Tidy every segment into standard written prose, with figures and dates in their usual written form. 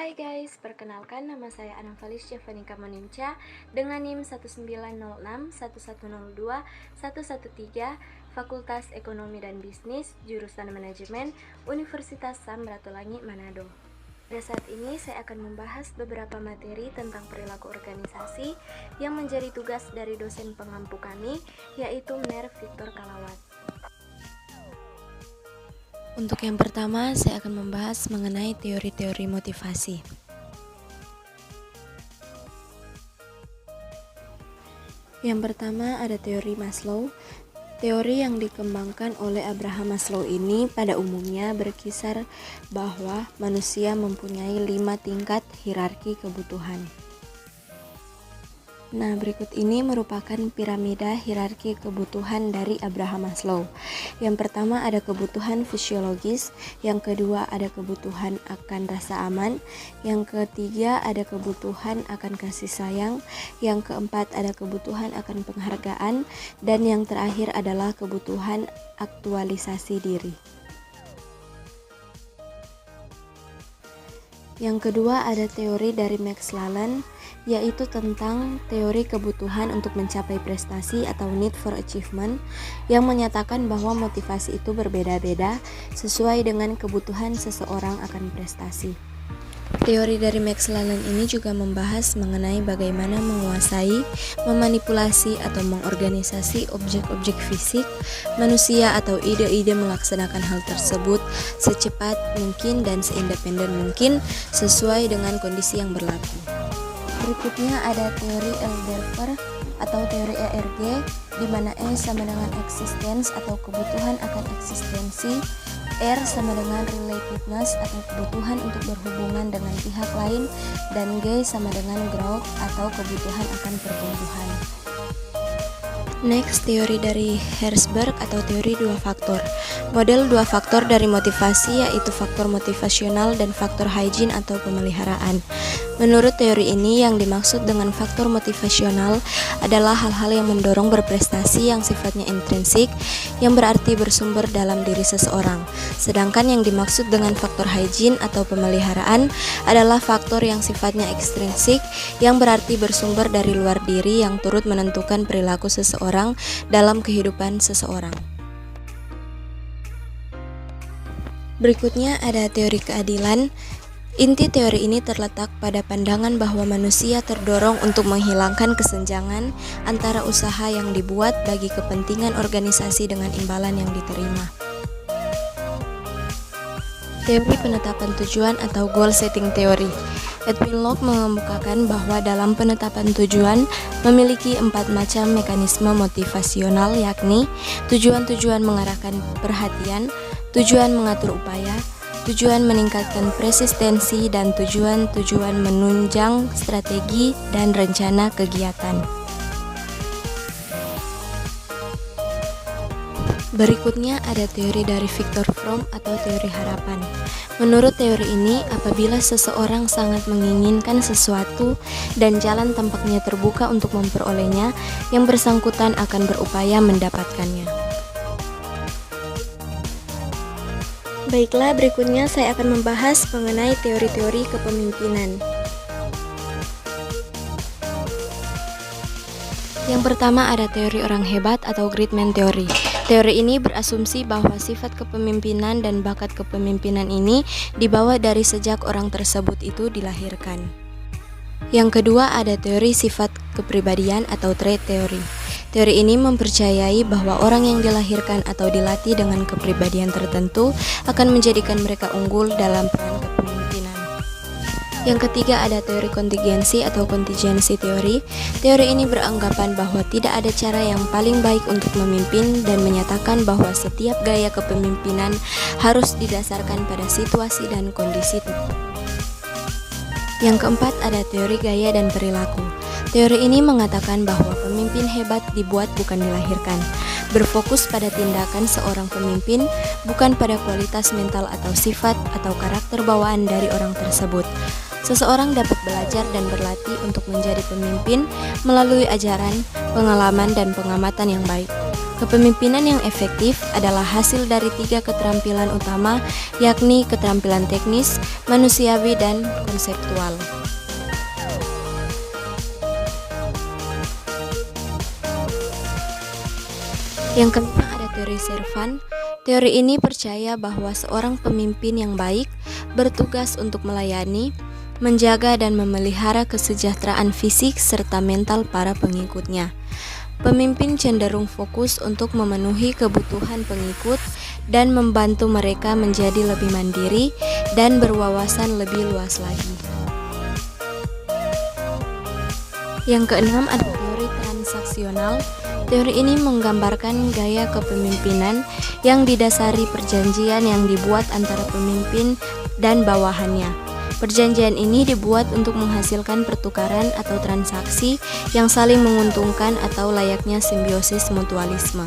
Hai guys, perkenalkan nama saya Anam Felicia Vanika Moninca dengan NIM 19061102113 Fakultas Ekonomi dan Bisnis, Jurusan Manajemen, Universitas Samratulangi Manado. Pada saat ini saya akan membahas beberapa materi tentang perilaku organisasi yang menjadi tugas dari dosen pengampu kami, yaitu Mner Victor Kalawat. Untuk yang pertama, saya akan membahas mengenai teori-teori motivasi. Yang pertama ada teori Maslow. Teori yang dikembangkan oleh Abraham Maslow ini pada umumnya berkisar bahwa manusia mempunyai 5 tingkat hierarki kebutuhan. Nah, berikut ini merupakan piramida hierarki kebutuhan dari Abraham Maslow. Yang pertama ada kebutuhan fisiologis, yang kedua ada kebutuhan akan rasa aman, yang ketiga ada kebutuhan akan kasih sayang, yang keempat ada kebutuhan akan penghargaan, dan yang terakhir adalah kebutuhan aktualisasi diri. Yang kedua ada teori dari Max Lalan, yaitu tentang teori kebutuhan untuk mencapai prestasi atau need for achievement, yang menyatakan bahwa motivasi itu berbeda-beda sesuai dengan kebutuhan seseorang akan prestasi. Teori dari Max Lalan ini juga membahas mengenai bagaimana menguasai, memanipulasi atau mengorganisasi objek-objek fisik manusia atau ide-ide melaksanakan hal tersebut secepat mungkin dan seindependen mungkin sesuai dengan kondisi yang berlaku. Berikutnya ada teori Elderfer atau teori ERG, di mana E sama dengan existence atau kebutuhan akan eksistensi, R sama dengan relatedness atau kebutuhan untuk berhubungan dengan pihak lain, dan G sama dengan growth atau kebutuhan akan pertumbuhan. Next, teori dari Herzberg atau teori 2 faktor. Model 2 faktor dari motivasi yaitu faktor motivasional dan faktor hygiene atau pemeliharaan. Menurut teori ini, yang dimaksud dengan faktor motivasional adalah hal-hal yang mendorong berprestasi yang sifatnya intrinsik, yang berarti bersumber dalam diri seseorang. Sedangkan yang dimaksud dengan faktor hygiene atau pemeliharaan adalah faktor yang sifatnya ekstrinsik, yang berarti bersumber dari luar diri yang turut menentukan perilaku seseorang dalam kehidupan seseorang. Berikutnya ada teori keadilan. Inti teori ini terletak pada pandangan bahwa manusia terdorong untuk menghilangkan kesenjangan antara usaha yang dibuat bagi kepentingan organisasi dengan imbalan yang diterima. Teori penetapan tujuan atau goal setting theory. Edwin Locke mengemukakan bahwa dalam penetapan tujuan memiliki 4 macam mekanisme motivasional, yakni tujuan-tujuan mengarahkan perhatian, tujuan mengatur upaya, tujuan meningkatkan persistensi, dan tujuan-tujuan menunjang strategi dan rencana kegiatan. Berikutnya ada teori dari Viktor Fromm atau teori harapan. Menurut teori ini, apabila seseorang sangat menginginkan sesuatu dan jalan tampaknya terbuka untuk memperolehnya, yang bersangkutan akan berupaya mendapatkannya. Baiklah, berikutnya saya akan membahas mengenai teori-teori kepemimpinan. Yang pertama ada teori orang hebat atau great man theory. Teori ini berasumsi bahwa sifat kepemimpinan dan bakat kepemimpinan ini dibawa dari sejak orang tersebut itu dilahirkan. Yang kedua ada teori sifat kepribadian atau trait theory. Teori ini mempercayai bahwa orang yang dilahirkan atau dilatih dengan kepribadian tertentu akan menjadikan mereka unggul dalam peran kepemimpinan. Yang ketiga ada teori kontingensi atau contingency theory. Teori ini beranggapan bahwa tidak ada cara yang paling baik untuk memimpin dan menyatakan bahwa setiap gaya kepemimpinan harus didasarkan pada situasi dan kondisi tertentu. Yang keempat ada teori gaya dan perilaku. Teori ini mengatakan bahwa pemimpin hebat dibuat bukan dilahirkan, berfokus pada tindakan seorang pemimpin, bukan pada kualitas mental atau sifat atau karakter bawaan dari orang tersebut. Seseorang dapat belajar dan berlatih untuk menjadi pemimpin melalui ajaran, pengalaman, dan pengamatan yang baik. Kepemimpinan yang efektif adalah hasil dari 3 keterampilan utama, yakni keterampilan teknis, manusiawi, dan konseptual. Yang kelima ada teori Servan. Teori ini percaya bahwa seorang pemimpin yang baik bertugas untuk melayani, menjaga dan memelihara kesejahteraan fisik serta mental para pengikutnya. Pemimpin cenderung fokus untuk memenuhi kebutuhan pengikut dan membantu mereka menjadi lebih mandiri dan berwawasan lebih luas lagi. Yang keenam ada teori transaksional. Teori ini menggambarkan gaya kepemimpinan yang didasari perjanjian yang dibuat antara pemimpin dan bawahannya. Perjanjian ini dibuat untuk menghasilkan pertukaran atau transaksi yang saling menguntungkan atau layaknya simbiosis mutualisme.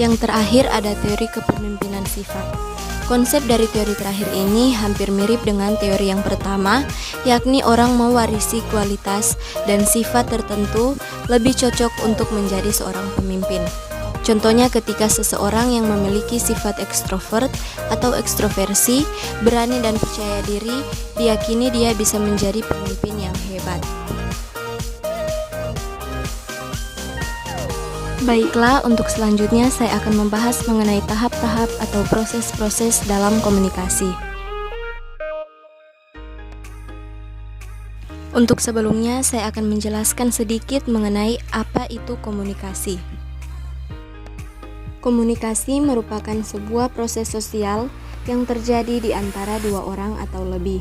Yang terakhir ada teori kepemimpinan sifat. Konsep dari teori terakhir ini hampir mirip dengan teori yang pertama, yakni orang mewarisi kualitas dan sifat tertentu lebih cocok untuk menjadi seorang pemimpin. Contohnya ketika seseorang yang memiliki sifat ekstrovert atau ekstroversi, berani dan percaya diri, diyakini dia bisa menjadi pemimpin yang hebat. Baiklah, untuk selanjutnya saya akan membahas mengenai tahap-tahap atau proses-proses dalam komunikasi. Untuk sebelumnya, saya akan menjelaskan sedikit mengenai apa itu komunikasi. Komunikasi merupakan sebuah proses sosial yang terjadi di antara dua orang atau lebih.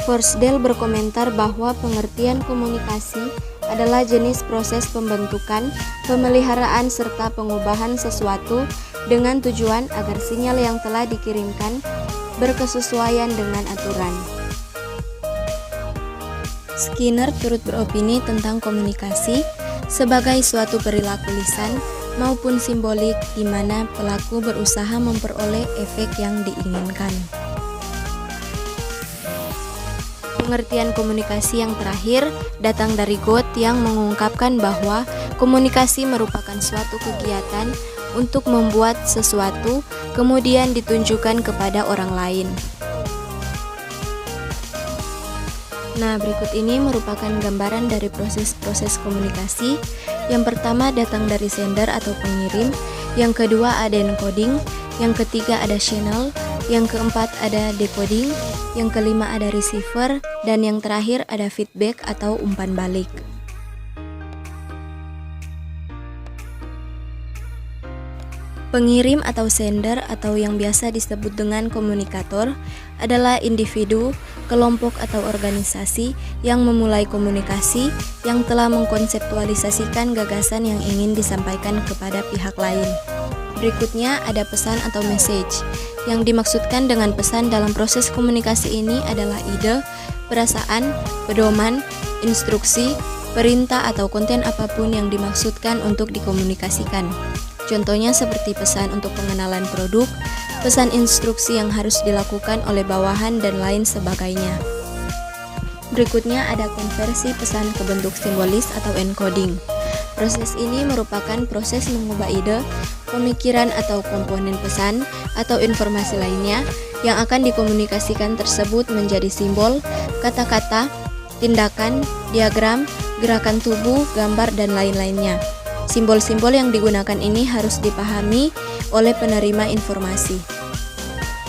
Forsdale berkomentar bahwa pengertian komunikasi adalah jenis proses pembentukan, pemeliharaan, serta pengubahan sesuatu dengan tujuan agar sinyal yang telah dikirimkan berkesesuaian dengan aturan. Skinner turut beropini tentang komunikasi sebagai suatu perilaku lisan maupun simbolik di mana pelaku berusaha memperoleh efek yang diinginkan. Pengertian komunikasi yang terakhir datang dari Goethe yang mengungkapkan bahwa komunikasi merupakan suatu kegiatan untuk membuat sesuatu kemudian ditunjukkan kepada orang lain. Nah, berikut ini merupakan gambaran dari proses-proses komunikasi. Yang pertama datang dari sender atau pengirim, yang kedua ada encoding, yang ketiga ada channel, yang keempat ada decoding, yang kelima ada receiver, dan yang terakhir ada feedback atau umpan balik. Pengirim atau sender atau yang biasa disebut dengan komunikator adalah individu, kelompok atau organisasi yang memulai komunikasi yang telah mengkonseptualisasikan gagasan yang ingin disampaikan kepada pihak lain. Berikutnya ada pesan atau message. Yang dimaksudkan dengan pesan dalam proses komunikasi ini adalah ide, perasaan, pedoman, instruksi, perintah atau konten apapun yang dimaksudkan untuk dikomunikasikan. Contohnya seperti pesan untuk pengenalan produk, pesan instruksi yang harus dilakukan oleh bawahan, dan lain sebagainya. Berikutnya ada konversi pesan ke bentuk simbolis atau encoding. Proses ini merupakan proses mengubah ide, pemikiran atau komponen pesan atau informasi lainnya yang akan dikomunikasikan tersebut menjadi simbol, kata-kata, tindakan, diagram, gerakan tubuh, gambar, dan lain-lainnya. Simbol-simbol yang digunakan ini harus dipahami oleh penerima informasi.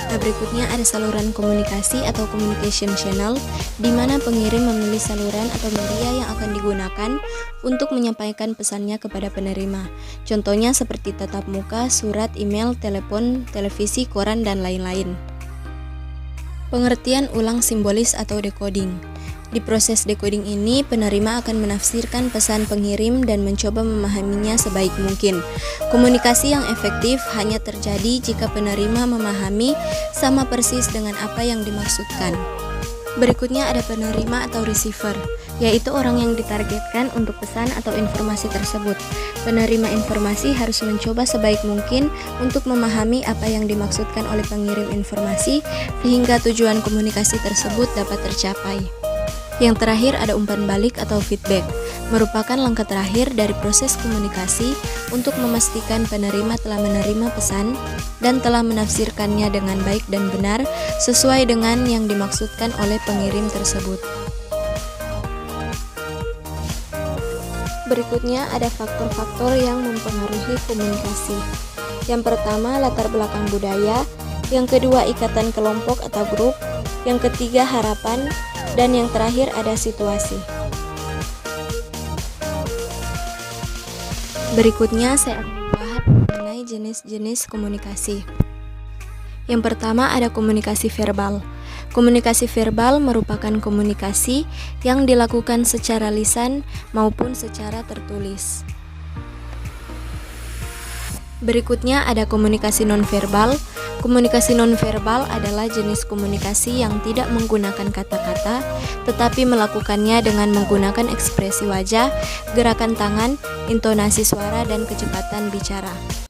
Nah, berikutnya ada saluran komunikasi atau communication channel, di mana pengirim memilih saluran atau media yang akan digunakan untuk menyampaikan pesannya kepada penerima. Contohnya seperti tatap muka, surat, email, telepon, televisi, koran, dan lain-lain. Pengertian ulang simbolis atau decoding. Di proses decoding ini, penerima akan menafsirkan pesan pengirim dan mencoba memahaminya sebaik mungkin. Komunikasi yang efektif hanya terjadi jika penerima memahami sama persis dengan apa yang dimaksudkan. Berikutnya ada penerima atau receiver, yaitu orang yang ditargetkan untuk pesan atau informasi tersebut. Penerima informasi harus mencoba sebaik mungkin untuk memahami apa yang dimaksudkan oleh pengirim informasi sehingga tujuan komunikasi tersebut dapat tercapai. Yang terakhir ada umpan balik atau feedback, merupakan langkah terakhir dari proses komunikasi untuk memastikan penerima telah menerima pesan dan telah menafsirkannya dengan baik dan benar sesuai dengan yang dimaksudkan oleh pengirim tersebut. Berikutnya ada faktor-faktor yang mempengaruhi komunikasi. Yang pertama, latar belakang budaya. Yang kedua, ikatan kelompok atau grup. Yang ketiga, harapan. Dan yang terakhir ada situasi. Berikutnya saya akan membahas mengenai jenis-jenis komunikasi. Yang pertama ada komunikasi verbal. Komunikasi verbal merupakan komunikasi yang dilakukan secara lisan maupun secara tertulis. Berikutnya ada komunikasi nonverbal. Komunikasi nonverbal adalah jenis komunikasi yang tidak menggunakan kata-kata, tetapi melakukannya dengan menggunakan ekspresi wajah, gerakan tangan, intonasi suara, dan kecepatan bicara.